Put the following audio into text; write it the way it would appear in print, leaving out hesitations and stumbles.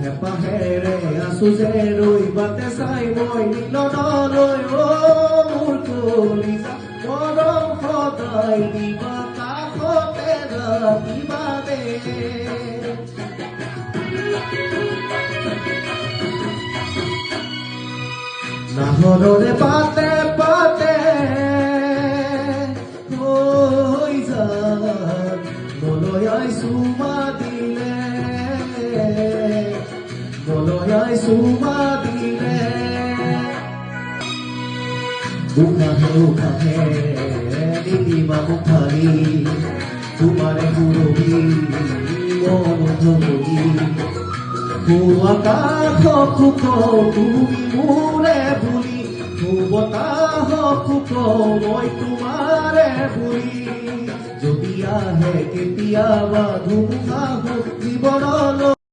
হেঁপাহেৰে আছো যে ৰৈ বাটে চাই মই মিলনলৈ মোৰ কলিজা মৰম সদায় দিবা কাষতে ৰাখিবা দে নাহৰৰে পাতে পাতে হৈ যায় মলয়াই চুমা দিলে মলয়াই চুমা দিলে উঠাহে নিদিবা মুখাৰি তোমাৰে সুৰবি মন ধৰি আকাশ খুক তুমি মোৰে বুলি বতাহ খুক মই তোমাৰে বুলি যদি আহে কেতিয়াবা ধুমুহা জীৱনলৈ